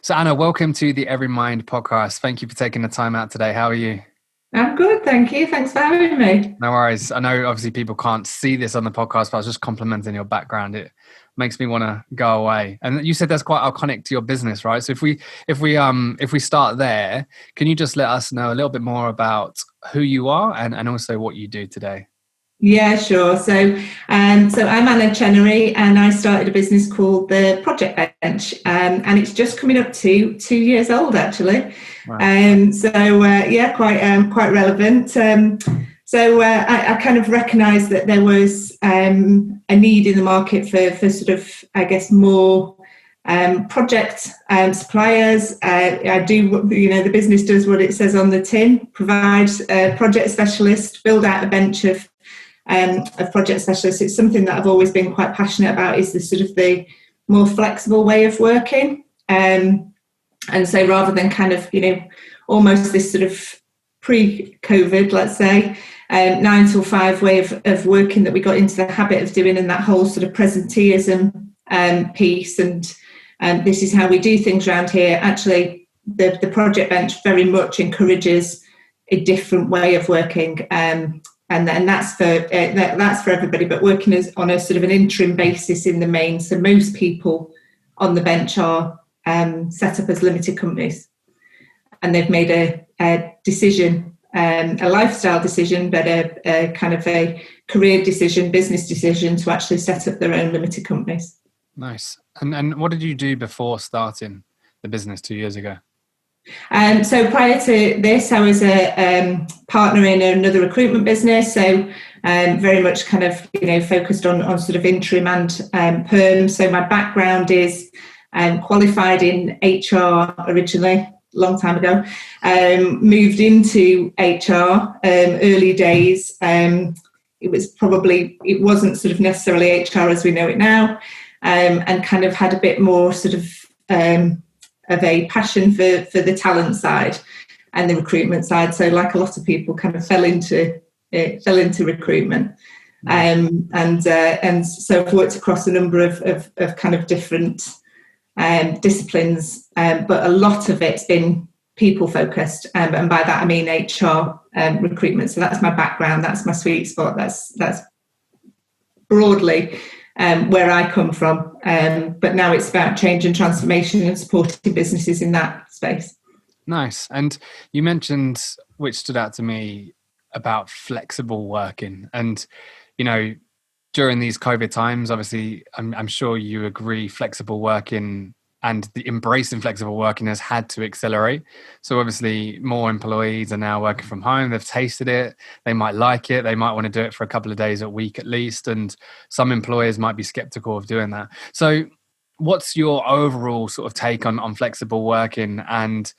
So Anna, welcome to the Every Mind podcast. Thank you for taking the time out today. How are you? I'm good, thank you. Thanks for having me. No worries. I know obviously people can't see this on the podcast, but I was just complimenting your background. It makes me want to go away. And you said that's quite iconic to your business, right? So if we start there, can you just let us know a little bit more about who you are and also what you do today? Yeah, sure. So I'm Anna Chenery, and I started a business called the Project Bench, and it's just coming up to 2 years old, actually. Wow. Quite relevant. I kind of recognised that there was a need in the market for sort of, I guess, more project suppliers. The business does what it says on the tin: provide a project specialist, build out a bench of project specialists. It's something that I've always been quite passionate about, is the sort of the more flexible way of working. And so rather than kind of, almost this sort of pre-COVID, let's say, 9 till 5 way of working that we got into the habit of doing, and that whole sort of presenteeism piece, and this is how we do things around here. Actually, the Project Bench very much encourages a different way of working. And that's for everybody, but working on a sort of an interim basis in the main. So most people on the bench are set up as limited companies, and they've made a decision, a lifestyle decision, but a kind of a career decision, business decision, to actually set up their own limited companies. Nice. And what did you do before starting the business 2 years ago? So prior to this, I was a partner in another recruitment business. So very much kind of, focused on sort of interim and perm. So my background is qualified in HR originally, long time ago. Moved into HR early days. It wasn't sort of necessarily HR as we know it now, and kind of had a bit more sort of a passion for the talent side and the recruitment side. So like a lot of people, kind of fell into recruitment. And so I've worked across a number of kind of different disciplines, but a lot of it's been people focused. And by that, I mean HR recruitment. So that's my background. That's my sweet spot. That's broadly where I come from, but now it's about change and transformation and supporting businesses in that space. Nice. And you mentioned, which stood out to me, about flexible working. And, during these COVID times, obviously, I'm sure you agree, flexible working and the embracing flexible working has had to accelerate. So obviously more employees are now working from home. They've tasted it. They might like it. They might want to do it for a couple of days a week at least. And some employers might be skeptical of doing that. So what's your overall sort of take on flexible working? And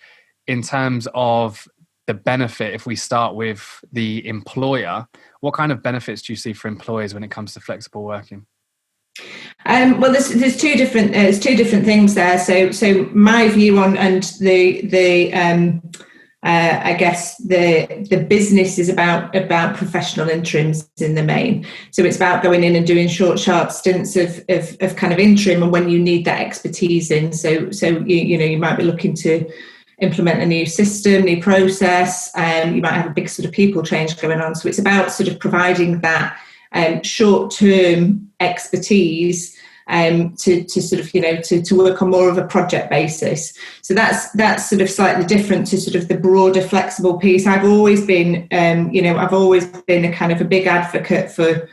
in terms of the benefit, if we start with the employer, what kind of benefits do you see for employers when it comes to flexible working? Well, there's two different things there. So my view on and I guess the business is about professional interims in the main. So it's about going in and doing short, sharp stints of kind of interim, and when you need that expertise in. So you might be looking to implement a new system, new process. You might have a big sort of people change going on. So it's about sort of providing that short-term expertise to sort of to work on more of a project basis. So that's sort of slightly different to sort of the broader flexible piece. I've always been a kind of a big advocate for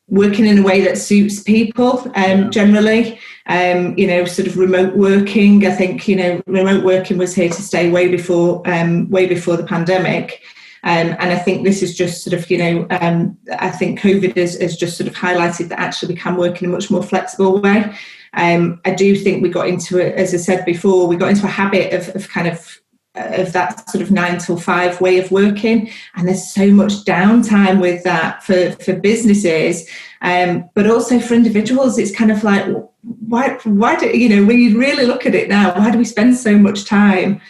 working in a way that suits people, generally. Sort of remote working. I think remote working was here to stay way before the pandemic. And I think this is just sort of, I think COVID has just sort of highlighted that actually we can work in a much more flexible way. I do think we got into it, as I said before, we got into a habit of that sort of 9 till 5 way of working. And there's so much downtime with that for businesses, but also for individuals. It's kind of like, why do, when you really look at it now, why do we spend so much time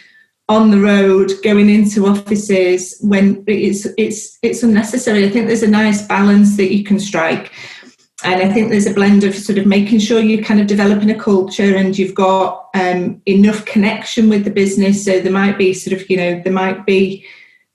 on the road, going into offices when it's unnecessary? I think there's a nice balance that you can strike. And I think there's a blend of sort of making sure you're kind of developing a culture and you've got enough connection with the business. So there might be sort of, there might be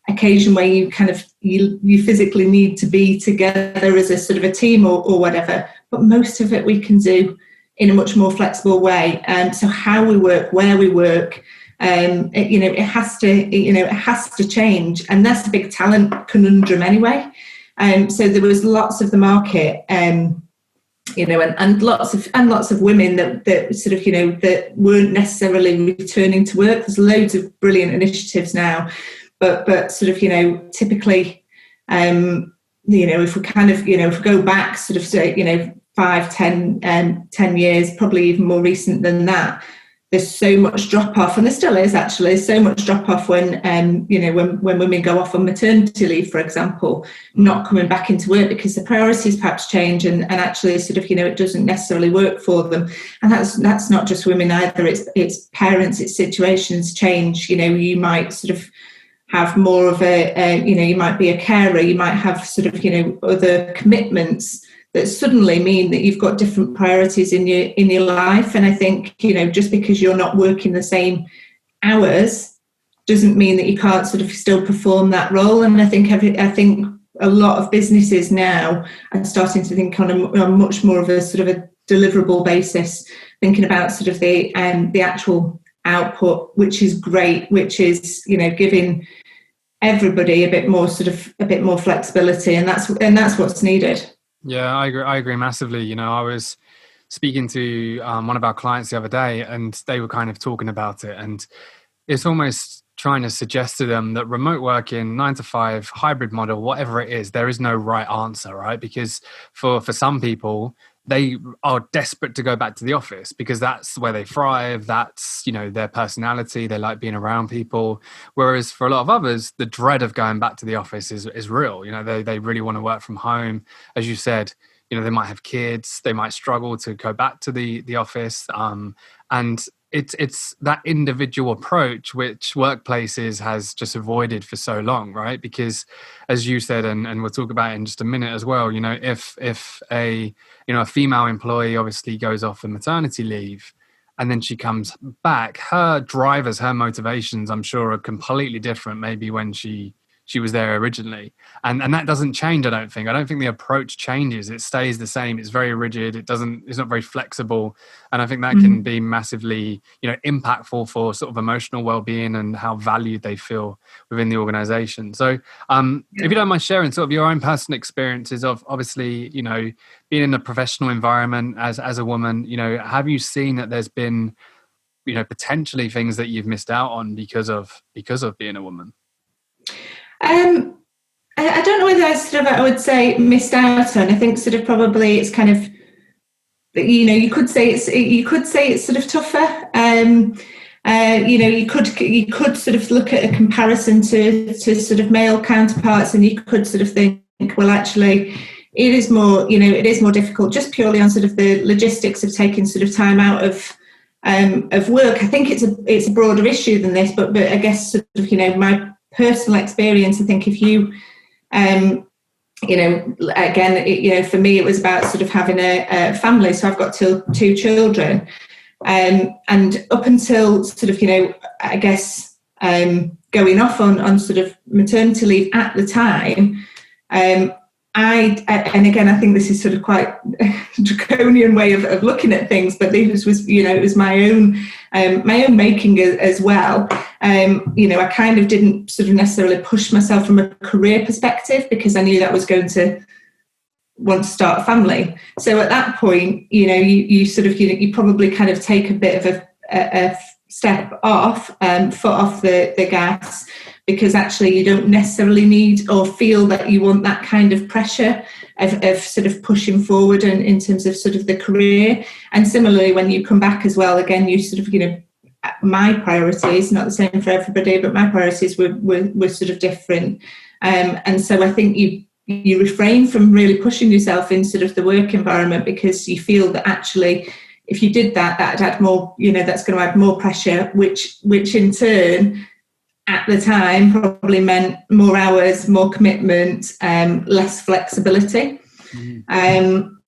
occasion where you kind of, you physically need to be together as a sort of a team or whatever. But most of it we can do in a much more flexible way. So how we work, where we work, it has to change. And that's a big talent conundrum anyway. So there was lots of the market, and lots of women that sort of, that weren't necessarily returning to work. There's loads of brilliant initiatives now, but sort of, typically, if we kind of, if we go back sort of, say, 5, 10 years, probably even more recent than that, there's so much drop off, and there still is actually so much drop off when when women go off on maternity leave, for example, not coming back into work because the priorities perhaps change and actually sort of it doesn't necessarily work for them. And that's not just women either, it's parents, it's situations change. You might sort of have more of you might be a carer, you might have sort of other commitments that suddenly mean that you've got different priorities in your life. And I think, just because you're not working the same hours doesn't mean that you can't sort of still perform that role. And I think a lot of businesses now are starting to think on a much more of a sort of a deliverable basis, thinking about sort of the actual output, which is great, which is, giving everybody a bit more flexibility, and that's what's needed. Yeah, I agree massively. I was speaking to one of our clients the other day, and they were kind of talking about it, and it's almost trying to suggest to them that remote working, 9 to 5, hybrid model, whatever it is, there is no right answer, right? Because for some people, they are desperate to go back to the office because that's where they thrive. That's, their personality. They like being around people. Whereas for a lot of others, the dread of going back to the office is real. They really want to work from home. As you said, they might have kids. They might struggle to go back to the office. And it's that individual approach which workplaces has just avoided for so long, right? Because as you said, and we'll talk about it in just a minute as well, if a female employee obviously goes off on maternity leave and then she comes back, her drivers, her motivations, I'm sure, are completely different maybe when she was there originally. And that doesn't change, I don't think. I don't think the approach changes. It stays the same. It's very rigid. It's not very flexible. And I think that can be massively, impactful for sort of emotional well-being and how valued they feel within the organization. So if you don't mind sharing sort of your own personal experiences of obviously, being in a professional environment as a woman, have you seen that there's been, potentially things that you've missed out on because of being a woman? I don't know whether I would say missed out on. I think sort of probably it's kind of, you could say it's sort of tougher. You could sort of look at a comparison to sort of male counterparts, and you could sort of think, well, actually, it is more difficult just purely on sort of the logistics of taking sort of time out of work. I think it's a broader issue than this, but I guess sort of my personal experience, I think if you, again, for me, it was about sort of having a family. So I've got two children. And up until sort of, I guess, going off on sort of maternity leave at the time, and again, I think this is sort of quite a draconian way of looking at things, but this was, it was my own making as well. I kind of didn't sort of necessarily push myself from a career perspective because I knew that I was going to want to start a family. So at that point, you sort of, you probably kind of take a bit of a step off, foot off the gas, because actually you don't necessarily need or feel that you want that kind of pressure of sort of pushing forward in terms of sort of the career. And similarly, when you come back as well, again, you sort of, my priorities, not the same for everybody, but my priorities were sort of different. And so I think you refrain from really pushing yourself in sort of the work environment because you feel that actually if you did that'd add more, that's going to add more pressure, which in turn at the time probably meant more hours, more commitment, less flexibility.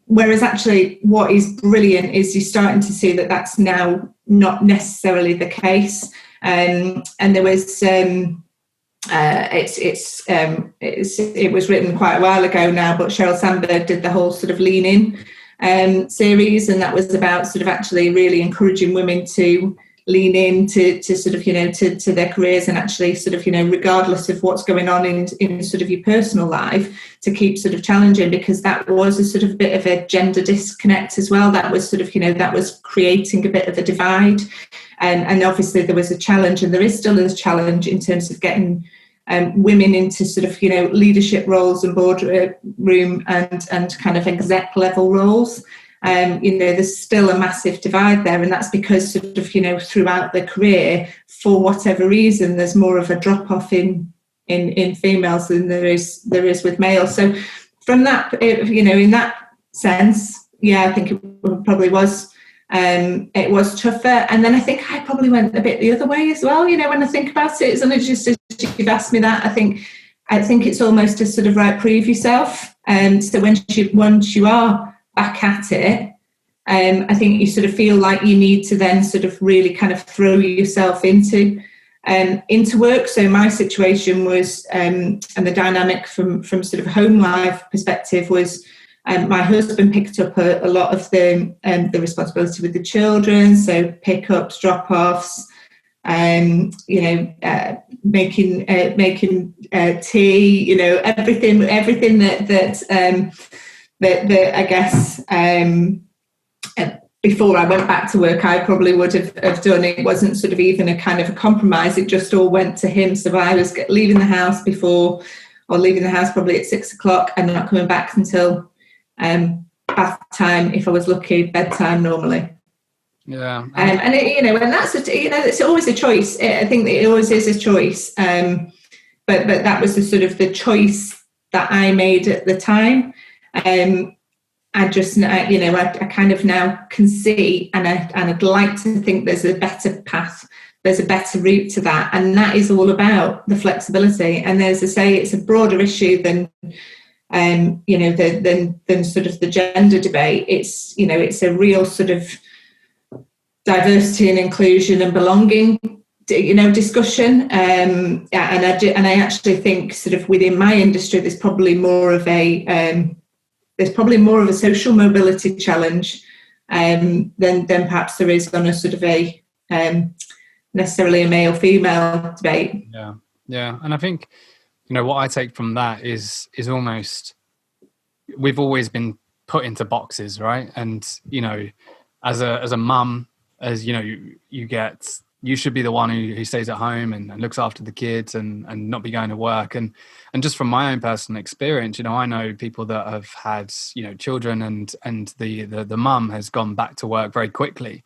whereas actually what is brilliant is you're starting to see that that's now not necessarily the case. And there was it was written quite a while ago now, but Sheryl Sandberg did the whole sort of Lean In series, and that was about sort of actually really encouraging women to lean in to sort of, to their careers, and actually sort of, regardless of what's going on in sort of your personal life, to keep sort of challenging, because that was a sort of bit of a gender disconnect as well. That was sort of, that was creating a bit of a divide. And obviously there was a challenge, and there is still a challenge in terms of getting women into sort of, leadership roles and boardroom and kind of exec level roles. There's still a massive divide there, and that's because sort of, throughout their career, for whatever reason, there's more of a drop off in females than there is with males. So from that, in that sense, yeah, I think it probably was. It was tougher, and then I think I probably went a bit the other way as well. When I think about it, and it's just as you've asked me that, I think it's almost to sort of prove yourself. So once you are back at it, I think you sort of feel like you need to then sort of really kind of throw yourself into work. So my situation was, and the dynamic from sort of home life perspective was, my husband picked up a lot of the responsibility with the children, so pickups, drop-offs, making tea, everything that I guess before I went back to work, I probably would have done. It wasn't sort of even a kind of a compromise. It just all went to him. So I was leaving the house leaving the house probably at 6 o'clock and not coming back until bath time, if I was lucky, bedtime normally. Yeah. And and that's it's always a choice. I think that it always is a choice. But that was the choice that I made at the time. I just, I kind of now can see, and I'd like to think there's a better path, there's a better route to that, and that is all about the flexibility. And as I say, it's a broader issue than than sort of the gender debate. It's it's a real sort of diversity and inclusion and belonging discussion. And I actually think sort of within my industry, there's probably more of a social mobility challenge than perhaps there is on a sort of a necessarily a male-female debate. Yeah. And I think, what I take from that is almost, we've always been put into boxes, right? And, as a mum, as you should be the one who stays at home and looks after the kids and not be going to work. And just from my own personal experience, I know people that have had, children and the mum has gone back to work very quickly.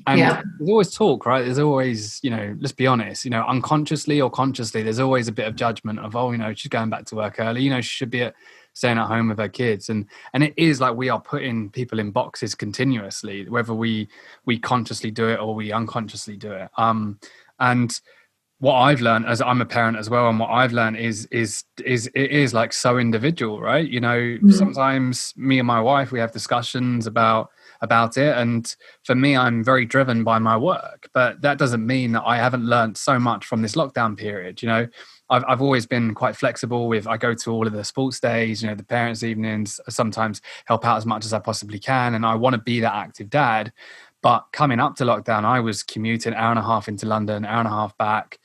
And there's always talk, right? There's always, let's be honest, unconsciously or consciously, there's always a bit of judgment of, she's going back to work early, she should be staying at home with her kids. And it is like we are putting people in boxes continuously, whether we consciously do it or we unconsciously do it. And what I've learned, as I'm a parent as well, and what I've learned is it is like so individual, right? Sometimes me and my wife, we have discussions about it, and for me, I'm very driven by my work, but that doesn't mean that I haven't learned so much from this lockdown period. I've always been quite flexible I go to all of the sports days, the parents' evenings, sometimes help out as much as I possibly can, and I want to be that active dad. But coming up to lockdown, I was commuting an hour and a half into London, hour and a half back,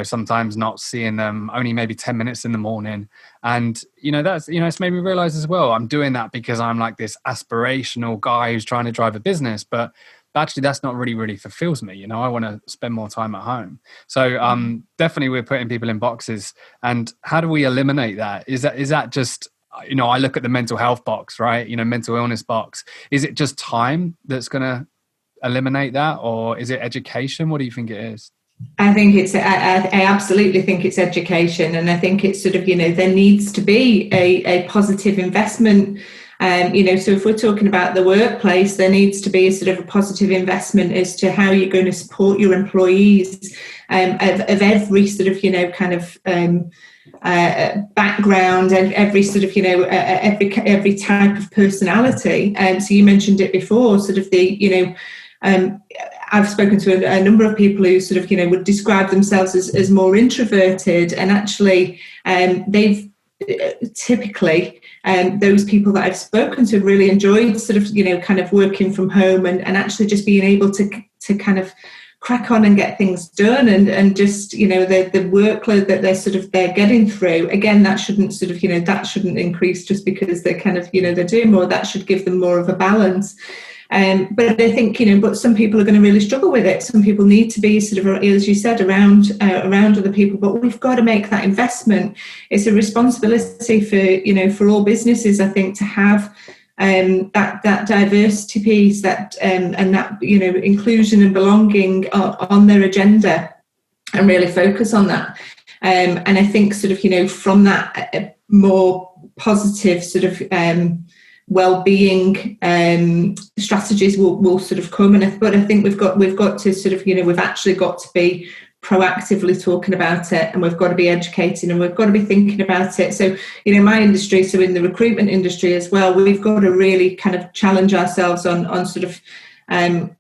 sometimes not seeing them, only maybe 10 minutes in the morning. And, that's, it's made me realize as well, I'm doing that because I'm like this aspirational guy who's trying to drive a business, but actually that's not really fulfills me. I want to spend more time at home. So definitely we're putting people in boxes. And how do we eliminate that? Is that just, I look at the mental health box, right? Mental illness box. Is it just time that's going to eliminate that, or is it education? What do you think it is? I think I absolutely think it's education, and I think it's sort of there needs to be a positive investment So if we're talking about the workplace, there needs to be a sort of a positive investment as to how you're going to support your employees of every sort of, kind of background and every sort of, every type of personality. So you mentioned it before, sort of the, I've spoken to a number of people who sort of, would describe themselves as more introverted, and actually they've typically those people that I've spoken to really enjoyed sort of, kind of working from home and actually just being able to kind of crack on and get things done, and just, the workload that they're getting through. Again, that shouldn't sort of, that shouldn't increase just because they're kind of, they're doing more. That should give them more of a balance. But I think, but some people are going to really struggle with it. Some people need to be sort of, as you said, around other people, but we've got to make that investment. It's a responsibility for all businesses, I think, to have that diversity piece, that and that, inclusion and belonging on their agenda, and really focus on that. And I think sort of, from that more positive sort of well-being strategies will sort of come. But I think we've got to sort of, we've actually got to be proactively talking about it, and we've got to be educating, and we've got to be thinking about it. So, my industry, so in the recruitment industry as well, we've got to really kind of challenge ourselves on sort of, on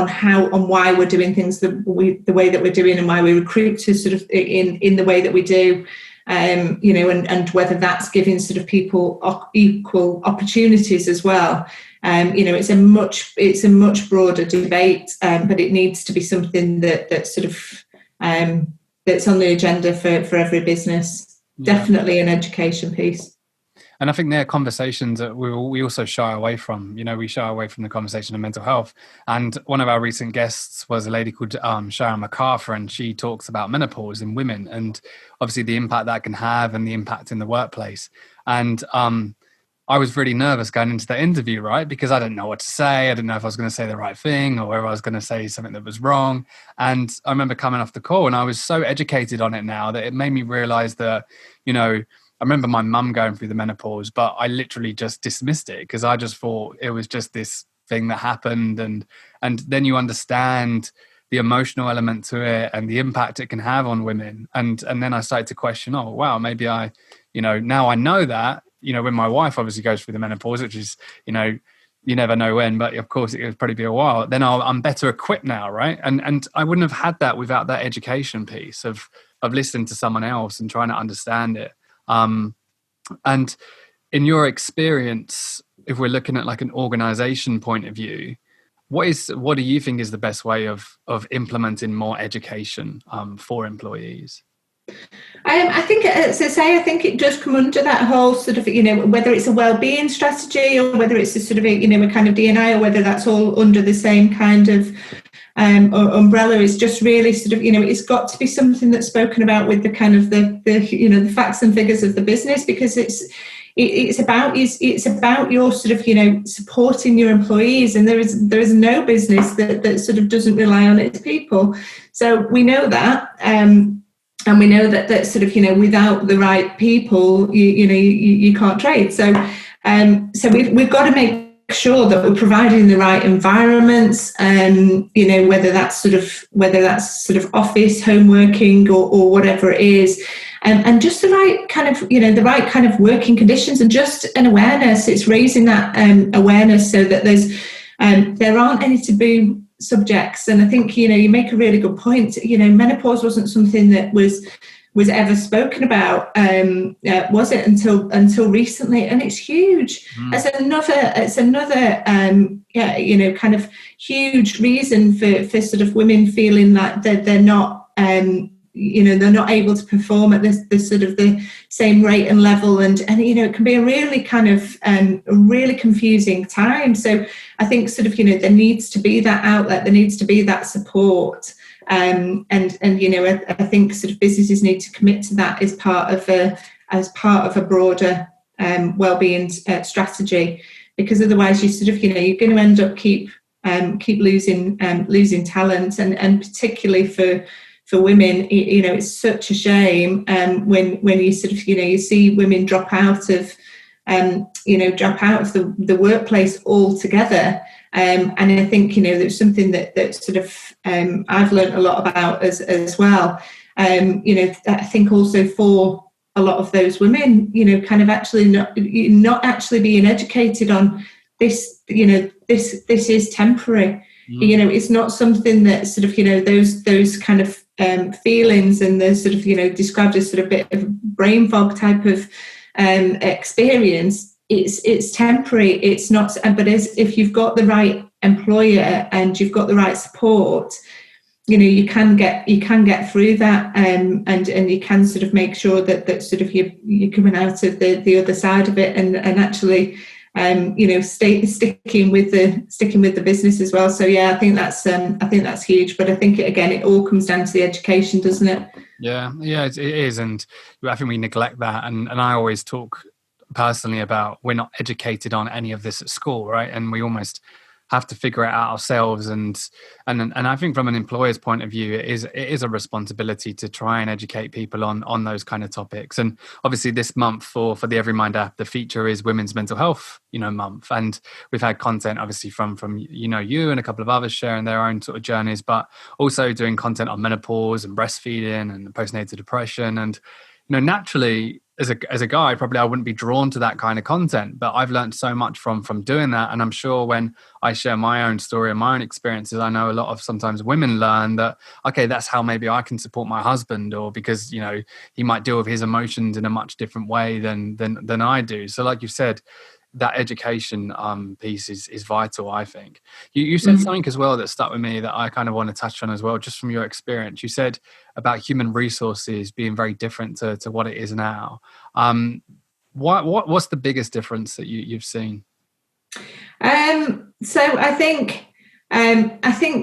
how, on why we're doing things the way that we're doing, and why we recruit to sort of in the way that we do. And whether that's giving sort of people equal opportunities as well. It's a much broader debate, but it needs to be something that sort of that's on the agenda for every business. Yeah. Definitely an education piece. And I think there are conversations that we also shy away from. We shy away from the conversation of mental health. And one of our recent guests was a lady called Sharon MacArthur, and she talks about menopause in women and obviously the impact that can have and the impact in the workplace. And I was really nervous going into that interview, right? Because I didn't know what to say. I didn't know if I was going to say the right thing or whether I was going to say something that was wrong. And I remember coming off the call, and I was so educated on it now that it made me realize that, I remember my mum going through the menopause, but I literally just dismissed it because I just thought it was just this thing that happened. And then you understand the emotional element to it and the impact it can have on women. And then I started to question, oh, wow, maybe now I know that, when my wife obviously goes through the menopause, which is, you never know when, but of course it would probably be a while, then I'm better equipped now, right? And I wouldn't have had that without that education piece of listening to someone else and trying to understand it. And in your experience, if we're looking at like an organization point of view, what do you think is the best way of implementing more education for employees? I think, as I say, I think it does come under that whole sort of, whether it's a well-being strategy or whether it's a sort of a kind of D&I, or whether that's all under the same kind of umbrella, is just really sort of, it's got to be something that's spoken about with the kind of the facts and figures of the business, because it's about your sort of, supporting your employees, and there is no business that sort of doesn't rely on its people. So we know that, and we know that sort of, without the right people, you can't trade. So we've got to make sure that we're providing the right environments, whether that's sort of office, home working, or whatever it is, and just the right kind of, the right kind of working conditions, and just an awareness. It's raising that awareness so that there aren't any taboo subjects. And I think, you make a really good point. Menopause wasn't something that was ever spoken about, was it, until recently? And it's huge. It's another kind of huge reason for sort of women feeling like they're not they're not able to perform at the sort of the same rate and level, and it can be a really kind of a really confusing time. So I think sort of there needs to be that outlet, there needs to be that support, and I think sort of businesses need to commit to that as part of a broader well-being strategy, because otherwise you sort of you're going to end up keep losing talent, and particularly for women, it's such a shame when you sort of you see women drop out of drop out of the workplace altogether. And I think, there's something that sort of I've learned a lot about as well. I think also for a lot of those women, kind of actually not actually being educated on this, this is temporary. It's not something that sort of, those kind of feelings and the sort of, described as sort of a bit of brain fog type of experience. It's temporary. It's not, but if you've got the right employer and you've got the right support, you can get through that, and you can sort of make sure that sort of you're coming out of the other side of it, and actually sticking with the business as well. So yeah, I think that's huge. But I think it all comes down to the education, doesn't it? Yeah, it is, and I think we neglect that. And I always talk personally about we're not educated on any of this at school, right? And we almost have to figure it out ourselves. And I think from an employer's point of view, it is a responsibility to try and educate people on those kind of topics. And obviously this month for the Every Mind app, the feature is Women's Mental Health, month. And we've had content obviously from you and a couple of others sharing their own sort of journeys, but also doing content on menopause and breastfeeding and postnatal depression. And naturally, as a guy, probably I wouldn't be drawn to that kind of content, but I've learned so much from doing that. And I'm sure when I share my own story and my own experiences, I know a lot of sometimes women learn that, okay, that's how maybe I can support my husband, or because, he might deal with his emotions in a much different way than I do. So like you said, that education piece is vital, I think. You said something as well that stuck with me that I kind of want to touch on as well, just from your experience. You said about human resources being very different to what it is now. What's the biggest difference that you've seen? So I think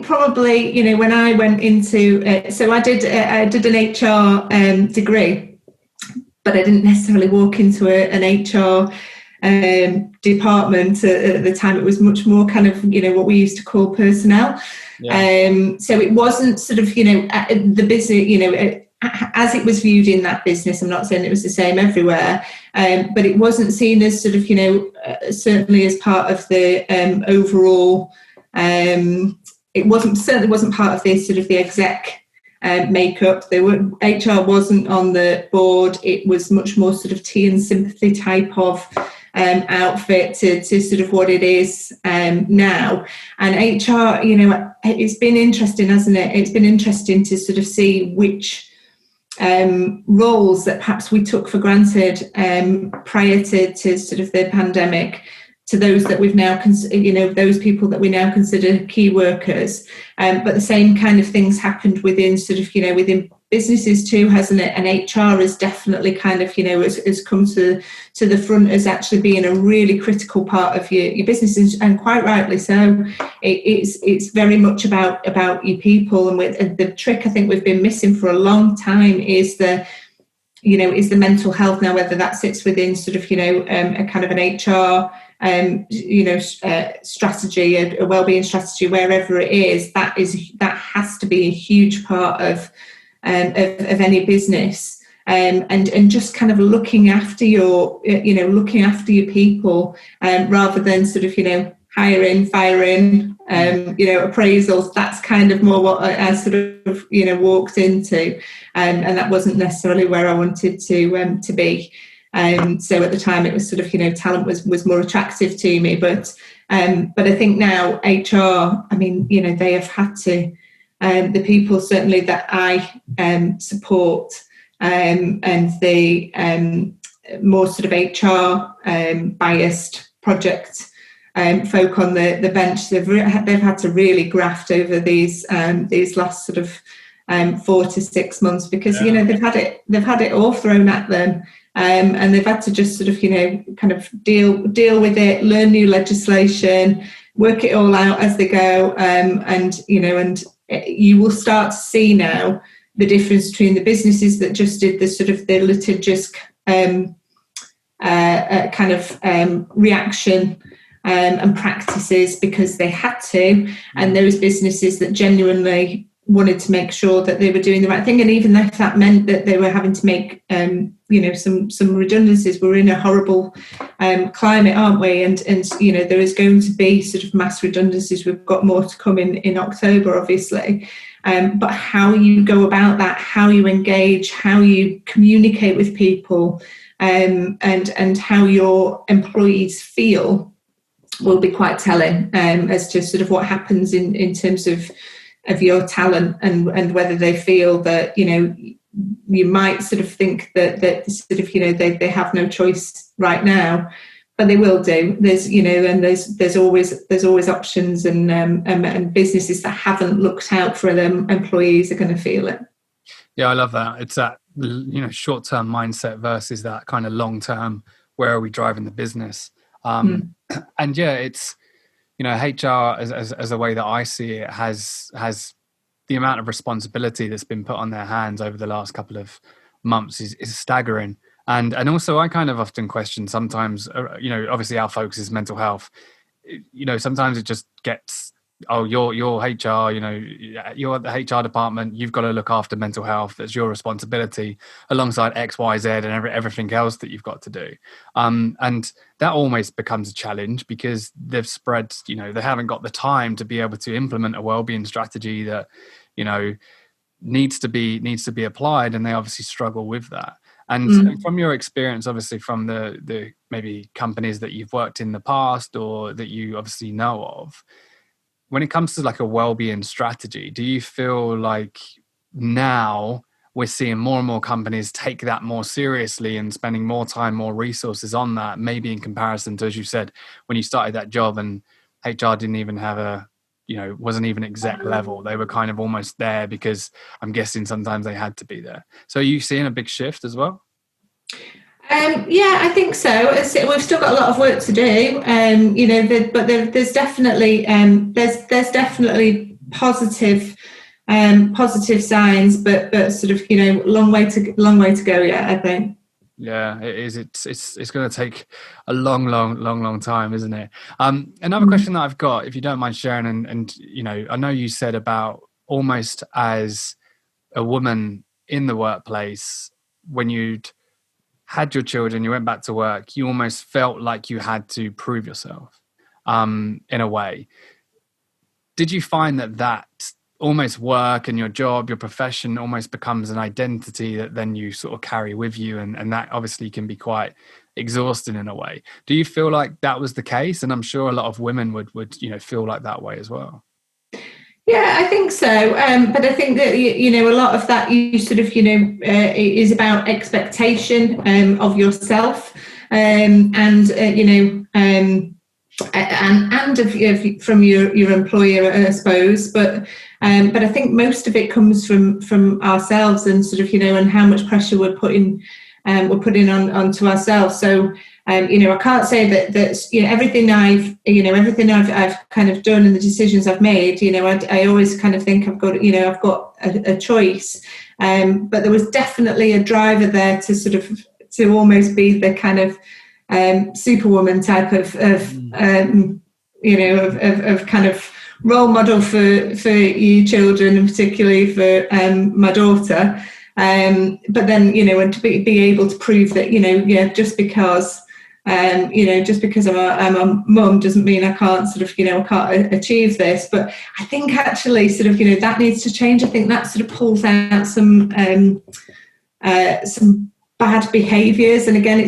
probably, when I went into so I did an HR degree, but I didn't necessarily walk into an HR department. At the time, it was much more kind of what we used to call personnel. Yeah. So it wasn't sort of the business as it was viewed in that business. I'm not saying it was the same everywhere, but it wasn't seen as sort of certainly as part of the overall. It certainly wasn't part of the sort of the exec makeup. HR wasn't on the board. It was much more sort of tea and sympathy type of outfit to sort of what it is now. And HR, it's been interesting, hasn't it? It's been interesting to sort of see which roles that perhaps we took for granted prior to sort of the pandemic, to those that we've now, those people that we now consider key workers. But the same kind of things happened within sort of, within businesses too, hasn't it? And HR has definitely kind of, has come to the front as actually being a really critical part of your business, and quite rightly so. It's very much about your people. And the trick I think we've been missing for a long time is the mental health. Now, whether that sits within sort of, a kind of an HR strategy, a wellbeing strategy, wherever it is, that has to be a huge part of any business, and just kind of looking after your people, rather than sort of hiring, firing, appraisals. That's kind of more what I sort of walked into, and that wasn't necessarily where I wanted to be. So at the time it was sort of, talent was more attractive to me, but I think now HR, I mean, they have had to, the people certainly that I support, and the more sort of HR biased project folk on the bench, they've had to really graft over these last sort of 4 to 6 months, because they've had it all thrown at them. And they've had to just sort of, kind of deal with it, learn new legislation, work it all out as they go. And you will start to see now the difference between the businesses that just did the sort of the litigious kind of reaction and practices because they had to, and those businesses that genuinely wanted to make sure that they were doing the right thing. And even if that meant that they were having to make, some redundancies, we're in a horrible climate, aren't we? And there is going to be sort of mass redundancies. We've got more to come in October, obviously. But how you go about that, how you engage, how you communicate with people, and how your employees feel will be quite telling as to sort of what happens in terms of your talent, and whether they feel that, you might sort of think that sort of, they have no choice right now, but they will do. There's, and there's always options, and businesses that haven't looked out for them employees are going to feel it. Yeah, I love that. It's that, short-term mindset versus that kind of long-term, where are we driving the business? And yeah, it's, HR as a way that I see it has the amount of responsibility that's been put on their hands over the last couple of months is staggering. And also I kind of often question sometimes, obviously our focus is mental health. Sometimes it just gets, oh, you're HR, you're at the HR department, you've got to look after mental health. That's your responsibility alongside X, Y, Z and everything else that you've got to do. And that almost becomes a challenge because they've spread, they haven't got the time to be able to implement a wellbeing strategy that, needs to be applied. And they obviously struggle with that. And from your experience, obviously from the maybe companies that you've worked in the past or that you obviously know of, when it comes to like a well-being strategy, do you feel like now we're seeing more and more companies take that more seriously and spending more time, more resources on that, maybe in comparison to, as you said, when you started that job and HR didn't even have wasn't even exec level. They were kind of almost there because I'm guessing sometimes they had to be there. So are you seeing a big shift as well? Yeah, I think so. We've still got a lot of work to do, but there's definitely positive signs, but sort of long way to go yet, I think. Yeah, it is. It's going to take a long time, isn't it? Another question that I've got, if you don't mind sharing, and I know you said about almost as a woman in the workplace, when you'd had your children, you went back to work, you almost felt like you had to prove yourself, in a way. Did you find that almost work and your job, your profession almost becomes an identity that then you sort of carry with you, and that obviously can be quite exhausting in a way? Do you feel like that was the case? And I'm sure a lot of women would feel like that way as well. Yeah, I think so. But I think that, a lot of that you sort of, is about expectation of yourself, and from your employer, I suppose. But I think most of it comes from ourselves, and sort of, and how much pressure we're putting onto ourselves. So I can't say that everything I've kind of done and the decisions I've made, I always kind of think I've got a choice, but there was definitely a driver there to almost be the kind of superwoman type of kind of role model for you children, and particularly for my daughter. But then, and to be able to prove that, just because I'm a mum doesn't mean I can't I can't achieve this. But I think actually that needs to change. I think that sort of pulls out some bad behaviours. And again,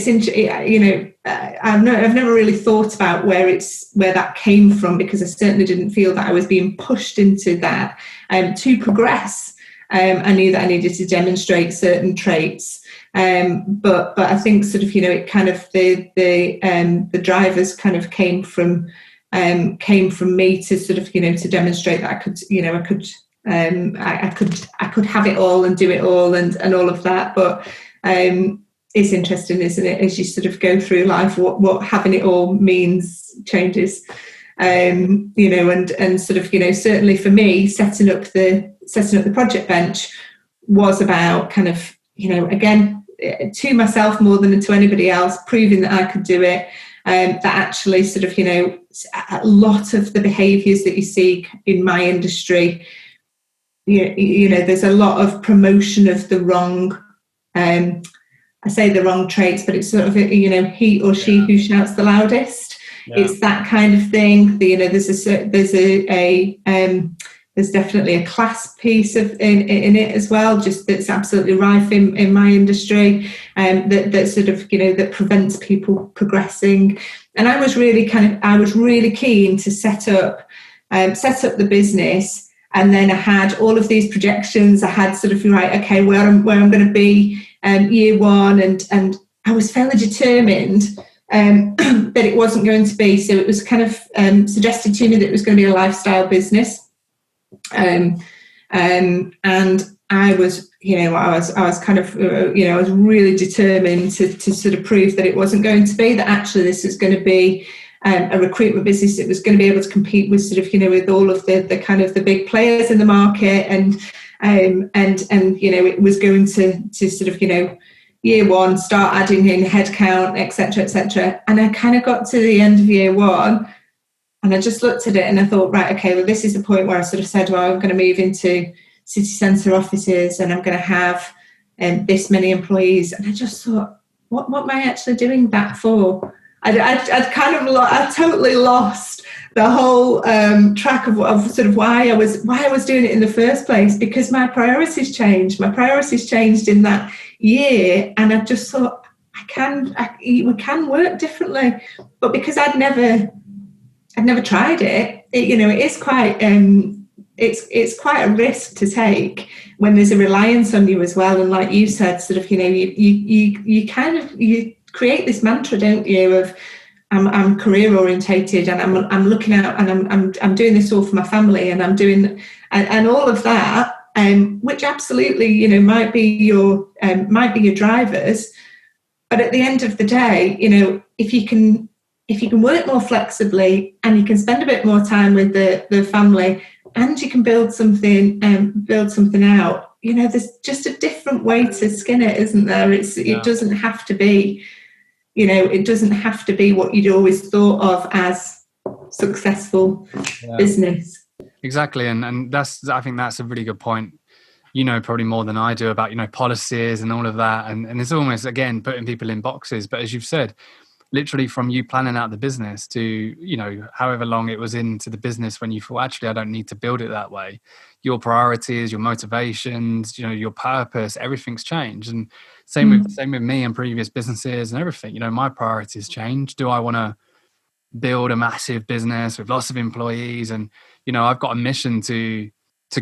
I've never really thought about where that came from, because I certainly didn't feel that I was being pushed into that to progress. I knew that I needed to demonstrate certain traits, but I think it kind of the drivers kind of came from me to to demonstrate that I could have it all and do it all and all of that. But it's interesting, isn't it, as you sort of go through life, what having it all means changes. And certainly for me, setting up the project bench was about kind of, again, to myself more than to anybody else, proving that I could do it. That actually a lot of the behaviours that you see in my industry, there's a lot of promotion of the wrong, I say the wrong traits, but it's sort of, he or she who shouts the loudest. Yeah. It's that kind of thing. There's definitely a class piece in it as well, just that's absolutely rife in my industry, that sort of, that prevents people progressing. And I was really keen to set up the business, and then I had all of these projections. I had sort of, right, okay, where I'm going to be year one, and I was fairly determined that it wasn't going to be. So it was kind of suggested to me that it was going to be a lifestyle business. And I was, I was kind of, I was really determined to sort of prove that it wasn't going to be, that actually this was going to be a recruitment business that was going to be able to compete with sort of, with all of the kind of the big players in the market, and it was going to sort of, year one, start adding in headcount, etc., etc. And I kind of got to the end of year one, and I just looked at it and I thought, right, okay, well, this is the point where I sort of said, well, I'm going to move into city centre offices, and I'm going to have this many employees. And I just thought, what am I actually doing that for? I totally lost the whole track of sort of why I was doing it in the first place, because my priorities changed. My priorities changed in that year, and I just thought, we can work differently. But because I'd never tried it, it is quite it's quite a risk to take when there's a reliance on you as well. And like you said, sort of, you create this mantra, don't you, of I'm career orientated, and I'm looking out, and I'm doing this all for my family, and I'm doing and all of that, which absolutely might be your drivers. But at the end of the day, if you can work more flexibly, and you can spend a bit more time with the family, and you can build something out, there's just a different way to skin it, isn't there? It doesn't have to be, it doesn't have to be what you'd always thought of as successful business. Exactly. And I think that's a really good point. Probably more than I do about, policies and all of that. And it's almost, again, putting people in boxes. But as you've said, literally from you planning out the business to, however long it was into the business when you thought, actually, I don't need to build it that way. Your priorities, your motivations, your purpose, everything's changed. And same with me and previous businesses and everything. My priorities change. Do I want to build a massive business with lots of employees? And, I've got a mission to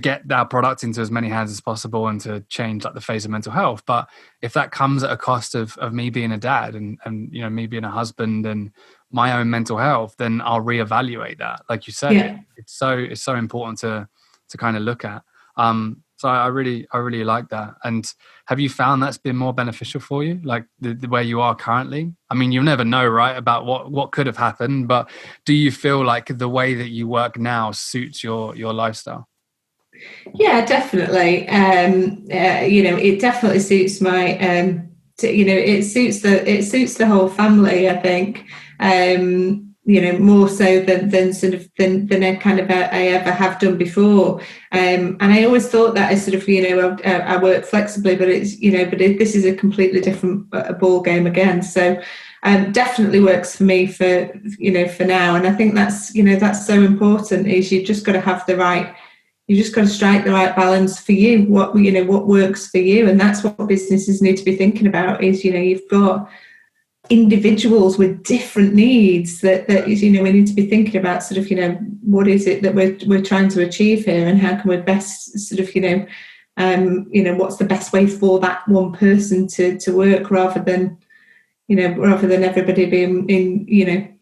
get that product into as many hands as possible and to change like the face of mental health. But if that comes at a cost of me being a dad and me being a husband and my own mental health, then I'll reevaluate that. Like you said, it's so important to kind of look at. So I really like that. And have you found that's been more beneficial for you, like the where you are currently? I mean, you'll never know, right, about what could have happened, but do you feel like the way that you work now suits your lifestyle? Yeah, definitely. It definitely suits my. It suits the whole family, I think. More so than sort of than I kind of I ever have done before. And I always thought that I sort of I work flexibly, but it's this is a completely different ball game again. So definitely works for me for now. And I think that's that's so important. Is you've just got to have the right. You just got to strike the right balance for you. What works for you, and that's what businesses need to be thinking about. Is you've got individuals with different needs that we need to be thinking about. Sort of what is it that we're trying to achieve here, and how can we best sort of what's the best way for that one person to work, rather than everybody being in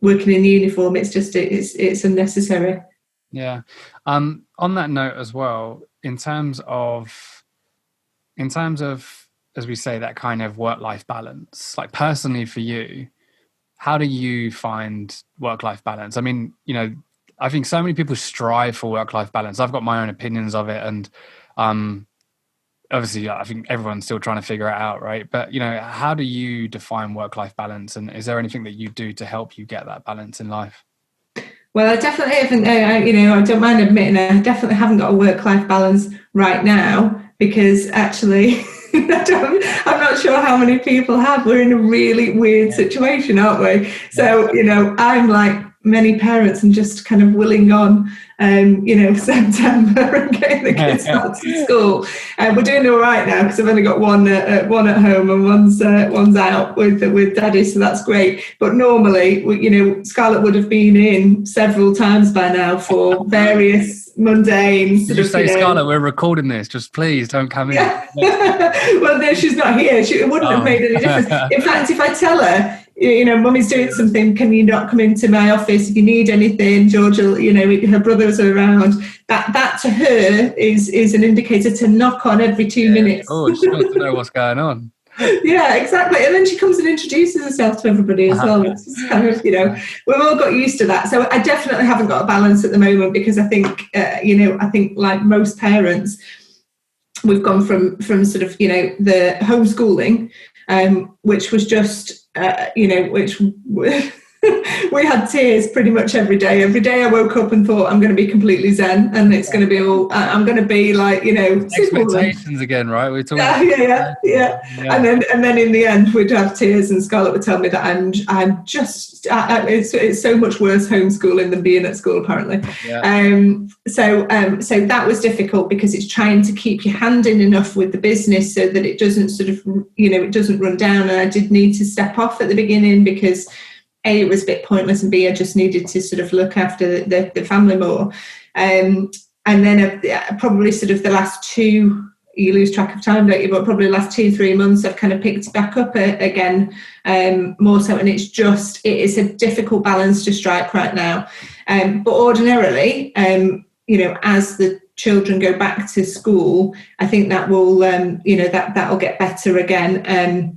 working in uniform. It's just it's unnecessary. Yeah. On that note as well, in terms of, as we say, that kind of work-life balance, like personally for you, how do you find work-life balance? I mean, I think so many people strive for work-life balance. I've got my own opinions of it. And obviously, I think everyone's still trying to figure it out, right? But, how do you define work-life balance? And is there anything that you do to help you get that balance in life? Well, I definitely haven't, I don't mind admitting I definitely haven't got a work-life balance right now, because actually I'm not sure how many people have. We're in a really weird situation, aren't we? So, I'm like many parents and just kind of willing on, September and getting the kids back to school. We're doing all right now because I've only got one at home and one's out with daddy, so that's great. But normally, Scarlett would have been in several times by now for various mundane. Did you say, Scarlett, we're recording this? Just please don't come in. Well, no, she's not here. It wouldn't have made any difference. In fact, if I tell her, Mummy's doing something, can you not come into my office if you need anything? George will, her brothers are around. That to her is an indicator to knock on every 2 minutes. Oh, she wants to know what's going on. Yeah, exactly. And then she comes and introduces herself to everybody as well. It's just kind of, we've all got used to that. So I definitely haven't got a balance at the moment, because I think, I think like most parents, we've gone from sort of, the homeschooling, which was just, which we had tears pretty much every day. Every day I woke up and thought, I'm going to be completely zen, and it's going to be all, I'm going to be like, expectations again, right? We're talking yeah. And then in the end, we'd have tears, and Scarlett would tell me that I'm just, it's so much worse homeschooling than being at school, apparently. So that was difficult, because it's trying to keep your hand in enough with the business so that it doesn't sort of, it doesn't run down. And I did need to step off at the beginning, because A, it was a bit pointless, and B, I just needed to sort of look after the family more. And then probably sort of the last two, you lose track of time, don't you? But probably the last 2-3 months, I've kind of picked back up again, more so. And it is a difficult balance to strike right now. But ordinarily, as the children go back to school, I think that will, that'll get better again.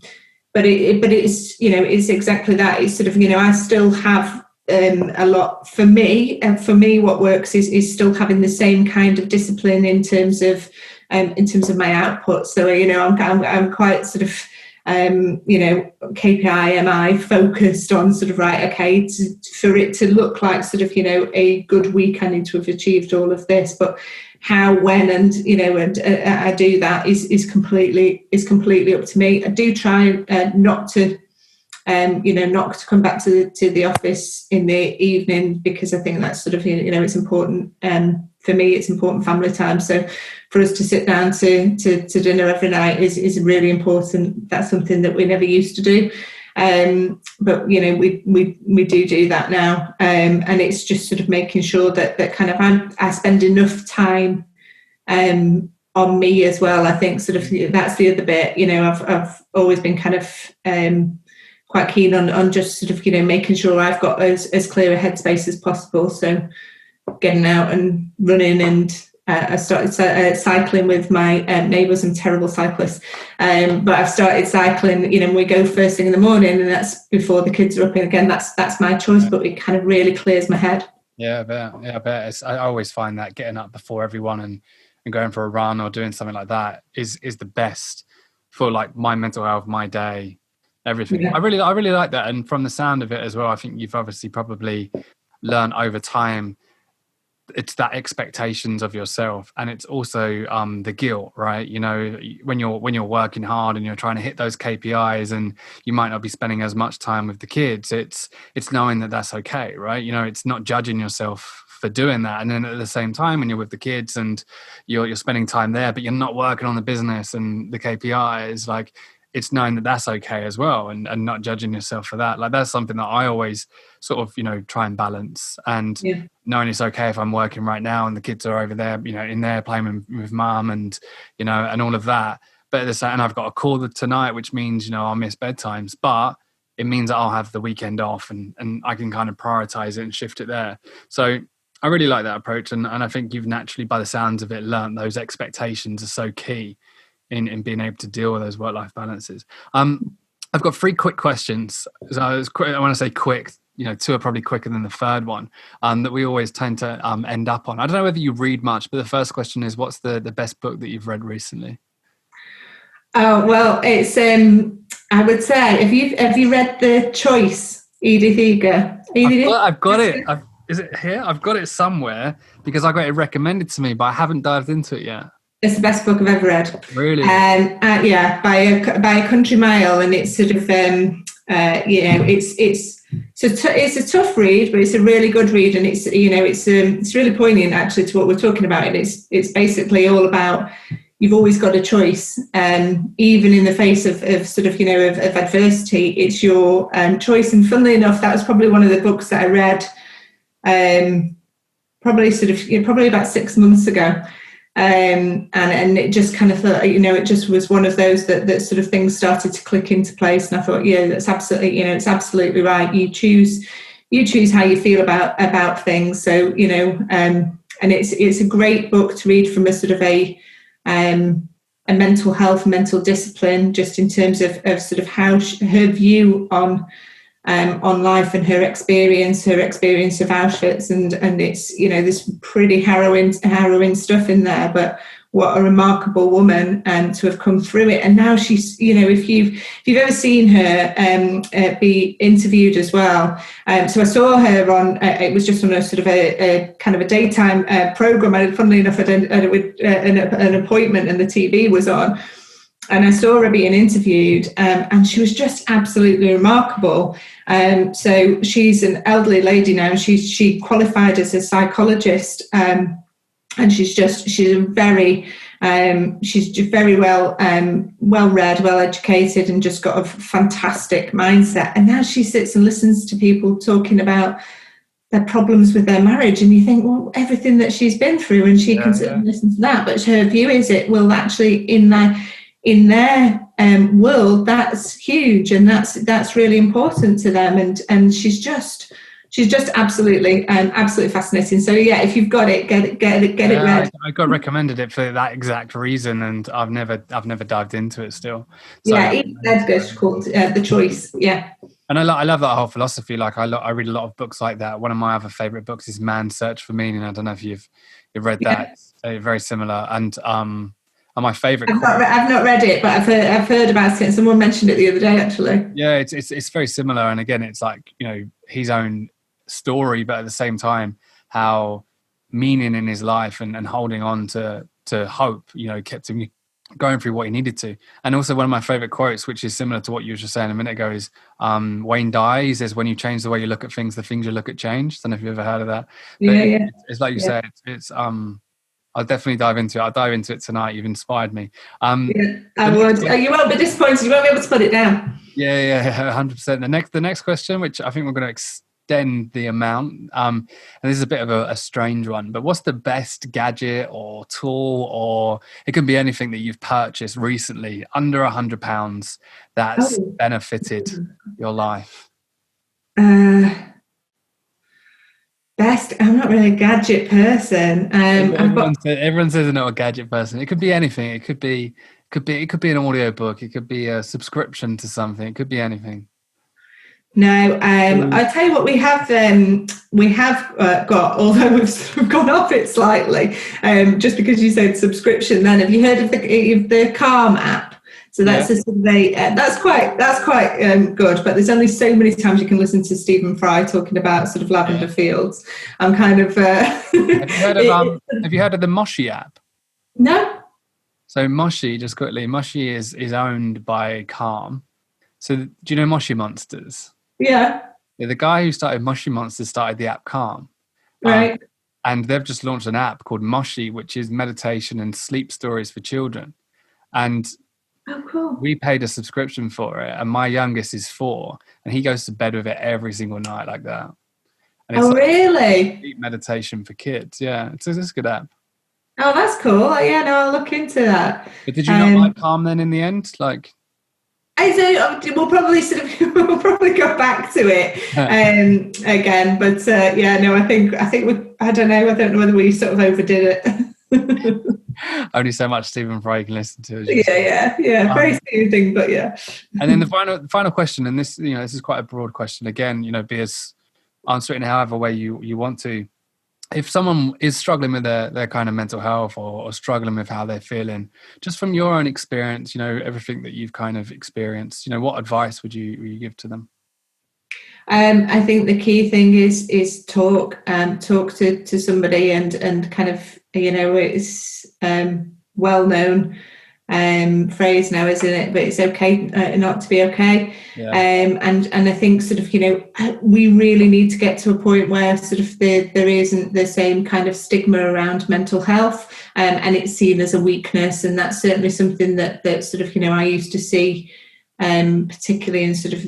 But it's it's exactly that. It's sort of, I still have a lot for me. And for me, what works is still having the same kind of discipline in terms of my output. So I'm quite sort of KPI, MI focused on sort of, right, okay, for it to look like sort of a good week, I need to have achieved all of this. But how, when, and I do that is completely up to me. I do try not to come back to the office in the evening, because I think that's sort of it's important. For me, it's important family time. So for us to sit down to dinner every night is really important. That's something that we never used to do. But we do that now, and it's just sort of making sure that kind of I spend enough time on me as well. I think sort of that's the other bit. I've always been kind of quite keen on just sort of making sure I've got as clear a headspace as possible. So getting out and running, and I started cycling with my neighbours. I'm terrible cyclist, but I've started cycling. We go first thing in the morning, and that's before the kids are up. And again, that's my choice, but it kind of really clears my head. Yeah, I bet. I always find that getting up before everyone and going for a run or doing something like that is the best for like my mental health, my day, everything. Yeah. I really like that. And from the sound of it as well, I think you've obviously probably learned over time. It's that expectations of yourself, and it's also the guilt, right? When you're working hard and you're trying to hit those KPIs, and you might not be spending as much time with the kids. It's knowing that that's okay, right? It's not judging yourself for doing that, and then at the same time, when you're with the kids and you're spending time there, but you're not working on the business and the KPIs, like it's knowing that that's okay as well, and not judging yourself for that. Like that's something that I always sort of try and balance, and knowing it's okay if I'm working right now and the kids are over there in there playing with mum, and and all of that. But at the same, and I've got a call tonight, which means I'll miss bedtimes, but it means that I'll have the weekend off, and I can kind of prioritize it and shift it there. So I really like that approach, and I think you've naturally, by the sounds of it, learned those expectations are so key in being able to deal with those work-life balances. I've got 3 quick questions. So I want to say quick, 2 are probably quicker than the third one, that we always tend to end up on. I don't know whether you read much, but the first question is, what's the best book that you've read recently? Oh, well, it's, I would say, have you read The Choice, Edith Eger? I've got it. Is it here? I've got it somewhere because I got it recommended to me, but I haven't dived into it yet. It's the best book I've ever read. Really? Yeah, by a country mile, and it's sort of it's a tough read, but it's a really good read, and it's really poignant actually to what we're talking about. And it's basically all about you've always got a choice, even in the face of adversity. It's your choice. And funnily enough, that was probably one of the books that I read probably about 6 months ago. And it just kind of thought, it just was one of those that sort of things started to click into place. And I thought, yeah, that's absolutely, it's absolutely right. You choose how you feel about things. So, and it's a great book to read from a sort of a mental health, mental discipline, just in terms of sort of how her view on life and her experience of Auschwitz, and it's there's pretty harrowing stuff in there, but what a remarkable woman to have come through it. And now she's if you've ever seen her be interviewed as well, so I saw her on it was just on a sort of a kind of a daytime program. I funnily enough had an appointment and the TV was on. And I saw her being interviewed, and she was just absolutely remarkable. So she's an elderly lady now. She qualified as a psychologist, and she's very well read, well educated, and just got a fantastic mindset. And now she sits and listens to people talking about their problems with their marriage, and you think, well, everything that she's been through, and she can sit and listen to that. But her view is it will actually in their world, that's huge, and that's really important to them, and she's just absolutely fascinating. So yeah, if you've got it, get it read. I got recommended it for that exact reason, and I've never dived into it still. So, yeah, it's called The Choice. Yeah. And I love that whole philosophy. Like I read a lot of books like that. One of my other favorite books is Man's Search for Meaning. I don't know if you've read that. Yeah. It's very similar. And my favorite. I've not read it, but I've heard about it. Someone mentioned it the other day, actually. Yeah, it's very similar. And again, it's like his own story, but at the same time, how meaning in his life and holding on to hope, kept him going through what he needed to. And also one of my favorite quotes, which is similar to what you were just saying a minute ago, is Wayne Dyer. He says, when you change the way you look at things, the things you look at change. I don't know if you've ever heard of that. But it's like you said, it's I'll definitely dive into it. I'll dive into it tonight. You've inspired me. I would. You won't be disappointed. You won't be able to put it down. Yeah, 100%. The next question, which I think we're going to extend the amount, and this is a bit of a strange one, but what's the best gadget or tool, or it can be anything that you've purchased recently under £100 that's benefited your life? Best. I'm not really a gadget person. Everyone says they're not a gadget person. It could be anything. It could be an audio book. It could be a subscription to something. It could be anything. No, I'll tell you what we have got, although we've sort of gone off it slightly, just because you said subscription. Then, have you heard of the Calm app? So that's that's quite good. But there's only so many times you can listen to Stephen Fry talking about sort of lavender fields. I'm kind of. Have you heard of the Moshi app? No. So Moshi, just quickly, Moshi is owned by Calm. So do you know Moshi Monsters? Yeah. The guy who started Moshi Monsters started the app Calm. Right. And they've just launched an app called Moshi, which is meditation and sleep stories for children. And cool. We paid a subscription for it, and my youngest is 4, and he goes to bed with it every single night like that. And it's really? Sleep meditation for kids. Yeah, it's a good app. Oh, that's cool. Yeah, no, I'll look into that. But did you not like Calm then in the end? Like, we'll probably go back to it again. But I don't know whether we sort of overdid it. Only so much Stephen Fry can listen to. Yeah. Very soothing, but yeah. And then the final question, and this is quite a broad question. Again, be as answer it in however way you want to. If someone is struggling with their kind of mental health or struggling with how they're feeling, just from your own experience, everything that you've kind of experienced, what advice would you give to them? I think the key thing is talk to somebody, and kind of, it's well known phrase now, isn't it? But it's okay not to be okay. Yeah. And I think sort of, we really need to get to a point where sort of there isn't the same kind of stigma around mental health, and it's seen as a weakness. And that's certainly something that sort of, I used to see, particularly in sort of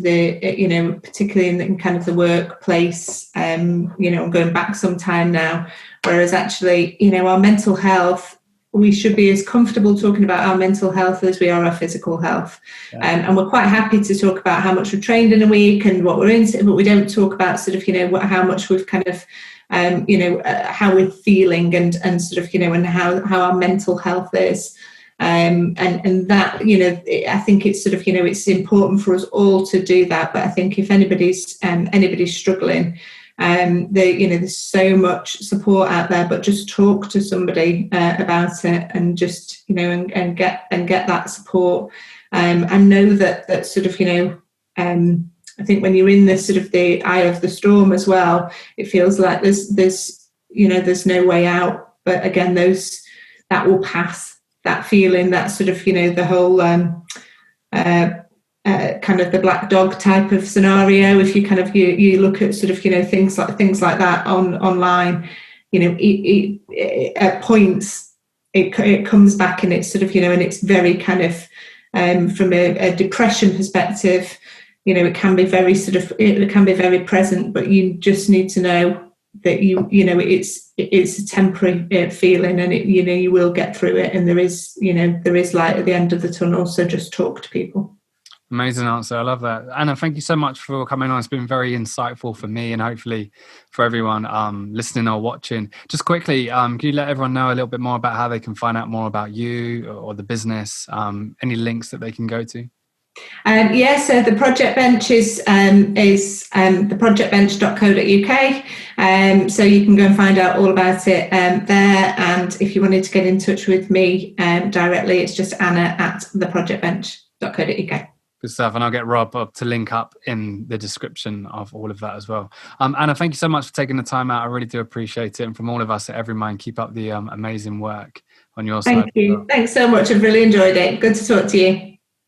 particularly in kind of the workplace, going back some time now, whereas actually, our mental health, we should be as comfortable talking about our mental health as we are our physical health. Yeah. And we're quite happy to talk about how much we've trained in a week and what we're into, but we don't talk about sort of, how much we've kind of, how we're feeling, and sort of, and how our mental health is. And that, I think it's sort of, it's important for us all to do that. But I think if anybody's struggling, there's so much support out there, but just talk to somebody about it, and just, and get that support, and know that sort of, I think when you're in this sort of the eye of the storm as well, it feels like there's no way out. But again, that will pass. That feeling, that sort of, the whole kind of the black dog type of scenario. If you kind of you look at sort of, things like that online, it at points it comes back, and it's sort of, and it's very kind of from a depression perspective, it can be very sort of, it can be very present, but you just need to know that it's a temporary feeling, and you will get through it, and there is light at the end of the tunnel. So just talk to people. Amazing answer. I love that. Anna, thank you so much for coming on. It's been very insightful for me, and hopefully for everyone listening or watching. Just quickly, can you let everyone know a little bit more about how they can find out more about you or the business? Any links that they can go to? So the Project Bench is theprojectbench.co.uk. So you can go and find out all about it there. And if you wanted to get in touch with me directly, it's just anna@theprojectbench.co.uk. Good stuff. And I'll get Rob to link up in the description of all of that as well. Anna, thank you so much for taking the time out. I really do appreciate it. And from all of us at Every Mind, keep up the amazing work on your side. Thank you. Thanks so much. I've really enjoyed it. Good to talk to you.